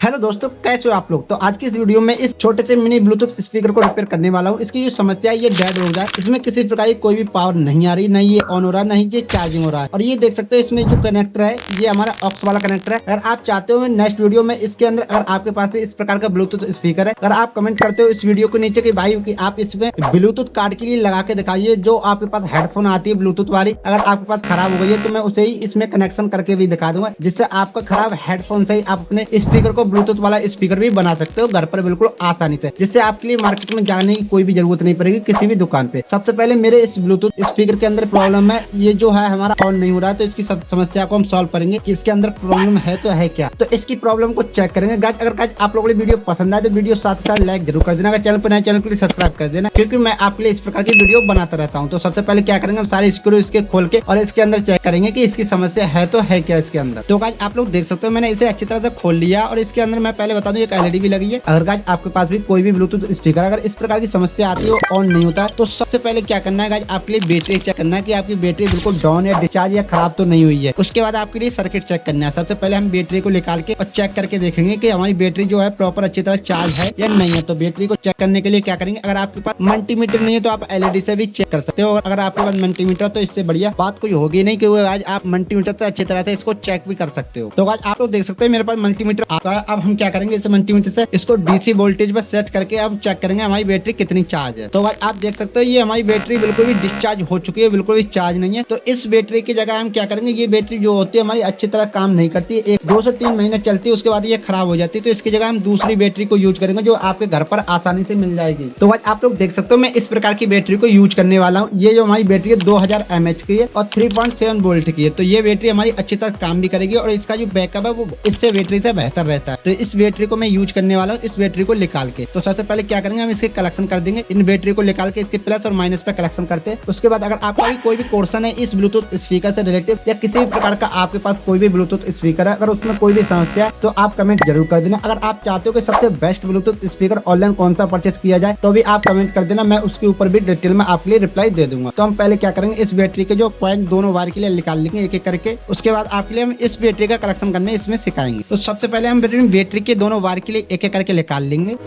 Hello दोस्तों, कैसे हो आप लोग। तो आज की इस वीडियो में इस छोटे से मिनी ब्लूटूथ स्पीकर को रिपेयर करने वाला हूँ। इसकी जो समस्या है ये डेड हो जाए, इसमें किसी प्रकार की कोई भी पावर नहीं आ रही, नहीं ये ऑन हो रहा है, नहीं ये चार्जिंग हो रहा है। और ये देख सकते हो इसमें जो कनेक्टर है ये हमारा ऑक्स वाला कनेक्टर है। अगर आप चाहते हो नेक्स्ट वीडियो में इसके अंदर अगर आपके पास भी इस प्रकार का ब्लूटूथ स्पीकर है, अगर आप कमेंट करते हो इस वीडियो के नीचे कि भाई कि आप इसमें ब्लूटूथ कार्ड के लिए लगा के दिखाइए, जो आपके पास हेडफोन आती है ब्लूटूथ वाली, अगर आपके पास खराब हो गई है तो मैं उसे ही इसमें कनेक्शन करके भी दिखा दूंगा, जिससे आपका खराब हेडफोन से ही आप अपने स्पीकर को ब्लूटूथ वाला स्पीकर भी बना सकते हो घर पर बिल्कुल आसानी से, जिससे आपके लिए मार्केट में जाने की कोई भी जरूरत नहीं पड़ेगी किसी भी दुकान पे। सबसे पहले मेरे इस ब्लूटूथ स्पीकर के अंदर प्रॉब्लम है, ये जो है हमारा ऑन नहीं हो रहा है, तो इसकी समस्या को हम सॉल्व करेंगे कि इसके अंदर प्रॉब्लम है तो है क्या। तो इसकी प्रॉब्लम को चेक करेंगे गाइस। अगर गाइस आप लोगों को वीडियो पसंद आए तो वीडियो साथ साथ लाइक जरूर कर देना, अगर चैनल पर नए चैनल को सब्सक्राइब कर देना, क्योंकि मैं आपके लिए इस प्रकार की वीडियो बनाता रहता हूँ। तो सबसे पहले क्या करेंगे, हम सारे स्क्रू इसके खोल के और इसके अंदर चेक करेंगे कि इसकी समस्या है तो है क्या इसके अंदर। तो गाइस आप लोग देख सकते हो मैंने इसे अच्छी तरह से खोल लिया और इसके अंदर मैं पहले बता दूं एक एलईडी भी लगी है। अगर गाइस आपके पास भी कोई भी ब्लूटूथ स्पीकर अगर इस प्रकार की समस्या आती है ऑन नहीं होता है, तो सबसे पहले क्या करना है गाइस, आपके लिए बैटरी चेक करना है कि आपकी बैटरी बिल्कुल डाउन या डिस्चार्ज या खराब तो नहीं हुई है। उसके बाद आपके लिए सर्किट चेक करना है। सबसे पहले हम बैटरी को निकाल के और चेक करके देखेंगे कि हमारी बैटरी जो है प्रॉपर अच्छी तरह चार्ज है या नहीं है। तो बैटरी को चेक करने के लिए क्या करेंगे, अगर आपके पास मल्टीमीटर नहीं है तो आप एलईडी से भी चेक कर सकते हो। अगर आपके पास मल्टीमीटर तो इससे बढ़िया बात कोई होगी नहीं, क्योंकि आज आप मल्टीमीटर से अच्छी तरह से इसको चेक भी कर सकते हो। तो आज आप लोग देख सकते हैं मेरे पास मल्टीमीटर आता है। अब हम क्या करेंगे, इस मल्टीमीटर से इसको डीसी वोल्टेज पर सेट करके अब चेक करेंगे हमारी बैटरी कितनी चार्ज है। तो भाई आप देख सकते हो ये हमारी बैटरी बिल्कुल भी डिस्चार्ज हो चुकी है, बिल्कुल भी चार्ज नहीं है। तो इस बैटरी की जगह हम क्या करेंगे, ये बैटरी जो होती है हमारी अच्छी तरह काम नहीं करती है, 1 2 से 3 महीने चलती है, उसके बाद ये खराब हो जाती है। तो इसकी जगह हम दूसरी बैटरी को यूज करेंगे जो आपके घर पर आसानी से मिल जाएगी। तो भाई आप लोग देख सकते हो मैं इस प्रकार की बैटरी को यूज करने वाला हूँ। ये जो हमारी बैटरी है 2000 mAh की है और 3.7 वोल्ट की है। तो ये बैटरी हमारी अच्छी तरह काम भी करेगी और इसका जो बैकअप है वो इससे बैटरी से बेहतर रहता है। तो इस बैटरी को मैं यूज करने वाला हूँ, इस बैटरी को निकाल के। तो सबसे पहले क्या करेंगे, हम इसके कलेक्शन कर देंगे। इन बैटरी को निकाल के इसके प्लस और माइनस पे कलेक्शन करते हैं। उसके बाद अगर आपका भी कोई भी पोर्शन है इस ब्लूटूथ स्पीकर से रिलेटिव या किसी भी प्रकार का आपके पास कोई भी ब्लूटूथ स्पीकर है, अगर उसमें कोई भी समस्या है तो आप कमेंट जरूर कर देना। अगर आप चाहते हो कि सबसे बेस्ट ब्लूटूथ स्पीकर ऑनलाइन कौन सा परचेस किया जाए तो भी आप कमेंट कर देना, मैं उसके ऊपर भी डिटेल में आपके लिए रिप्लाई दे दूंगा। तो हम पहले क्या करेंगे, इस बैटरी के जो पॉइंट दोनों वायर के लिए निकाल लेंगे एक एक करके। उसके बाद आपके लिए हम इस बैटरी का कलेक्शन करने इसमें सिखाएंगे। तो सबसे पहले हम बैटरी के दोनों वायर के लिए एक एक करके निकाल लेंगे।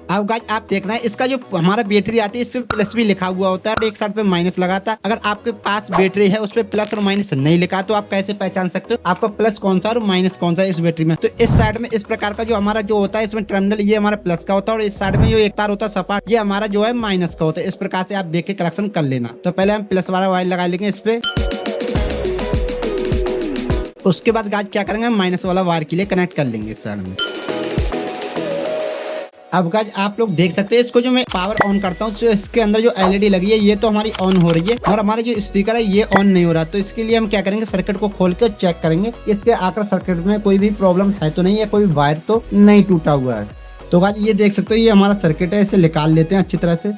अब गाइस आप देखना है इसका जो हमारा बैटरी आती है इसमें प्लस भी लिखा हुआ होता है और एक साइड पे माइनस लगाता है। अगर आपके पास बैटरी है उस पे प्लस और माइनस नहीं लिखा तो आप कैसे पहचान सकते हो आपका प्लस कौन सा और माइनस कौन सा है इस बैटरी में। तो इस साइड में इस प्रकार का जो हमारा जो होता है इसमें टर्मिनल ये हमारा प्लस का होता है और इस साइड में जो एक तार होता है सपाट ये हमारा जो है माइनस का होता है। इस प्रकार से आप देख के कलेक्शन कर लेना। तो पहले हम प्लस वाला वायर लगा लेंगे इस पे। उसके बाद गाइस क्या करेंगे, हम माइनस वाला वायर के लिए कनेक्ट कर लेंगे इस साइड में। अब गाइस आप लोग देख सकते हैं इसको जो मैं पावर ऑन करता हूँ तो इसके अंदर जो एलईडी लगी है ये तो हमारी ऑन हो रही है और हमारा जो स्पीकर है ये ऑन नहीं हो रहा। तो इसके लिए हम क्या करेंगे, सर्किट को खोल के चेक करेंगे इसके आकर सर्किट में कोई भी प्रॉब्लम है तो नहीं है, कोई वायर तो नहीं टूटा हुआ है। तो गाइस ये देख सकते हो ये हमारा सर्किट है, इसे निकाल लेते हैं अच्छी तरह से।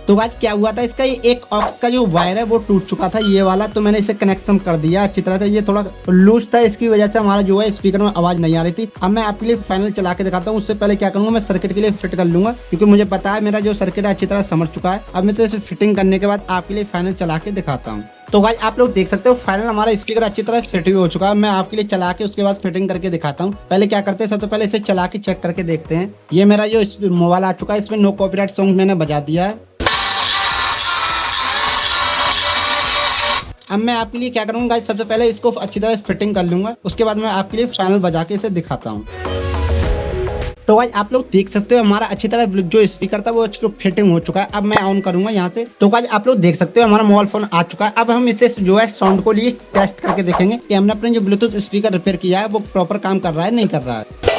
तो गाइस क्या हुआ था, इसका ये एक ऑक्स का जो वायर है वो टूट चुका था ये वाला, तो मैंने इसे कनेक्शन कर दिया अच्छी तरह से। ये थोड़ा लूज था, इसकी वजह से हमारा जो है स्पीकर में आवाज नहीं आ रही थी। अब मैं आपके लिए फाइनल चला के दिखाता हूँ। उससे पहले क्या करूंगा, मैं सर्किट के लिए फिट कर लूंगा क्योंकि मुझे पता है मेरा जो सर्किट है अच्छी तरह समझ चुका है। अब मैं तो इसे फिटिंग करने के बाद आपके लिए फाइनल चला के दिखाता हूँ। तो गाइस आप लोग देख सकते हो फाइनल हमारा स्पीकर अच्छी तरह फिट भी हो चुका है। मैं आपके लिए चला के उसके बाद फिटिंग करके दिखाता हूँ। पहले क्या करते हैं, सबसे पहले इसे चला के चेक करके देखते हैं। ये मेरा जो मोबाइल आ चुका है इसमें नो कॉपीराइट सॉन्ग मैंने बजा दिया है। अब मैं आपके लिए क्या करूंगा, सबसे पहले इसको अच्छी तरह फिटिंग कर लूंगा, उसके बाद मैं आपके लिए फाइनल बजा के इसे दिखाता हूँ। तो भाई आप लोग देख सकते हो हमारा अच्छी तरह जो स्पीकर था वो फिटिंग हो चुका है। अब मैं ऑन करूंगा यहाँ से। तो भाई आप लोग देख सकते हो हमारा मोबाइल फोन आ चुका है। अब हम इसे जो है साउंड को लिए टेस्ट करके देखेंगे कि हमने अपने जो ब्लूटूथ स्पीकर रिपेयर किया है वो प्रॉपर काम कर रहा है नहीं कर रहा है।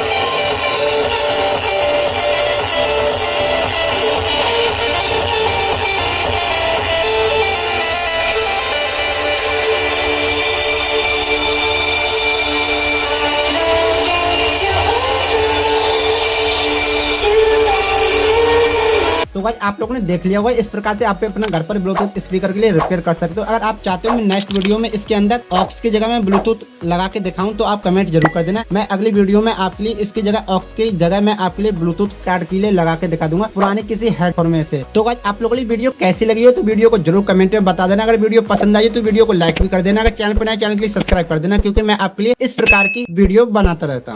तो गाइस आप लोगों ने देख लिया होगा, इस प्रकार से आप अपने घर पर ब्लूटूथ स्पीकर के लिए रिपेयर कर सकते हो। अगर आप चाहते हो मैं नेक्स्ट वीडियो में इसके अंदर ऑक्स की जगह में ब्लूटूथ लगा के दिखाऊं तो आप कमेंट जरूर कर देना। मैं अगली वीडियो में आपके लिए इसकी जगह ऑक्स की जगह मैं आपके लिए ब्लूटूथ कार्ड के लिए लगा के दिखा दूंगा पुराने किसी हेडफोन में से। तो गाइस आप लोगों को वीडियो कैसी लगी हो तो वीडियो को जरूर कमेंट में बता देना। अगर वीडियो पसंद आई तो वीडियो को लाइक भी कर देना। अगर चैनल पर नए चैनल के लिए सब्सक्राइब कर देना, क्योंकि मैं आपके लिए इस प्रकार की वीडियो बनाता रहता हूँ।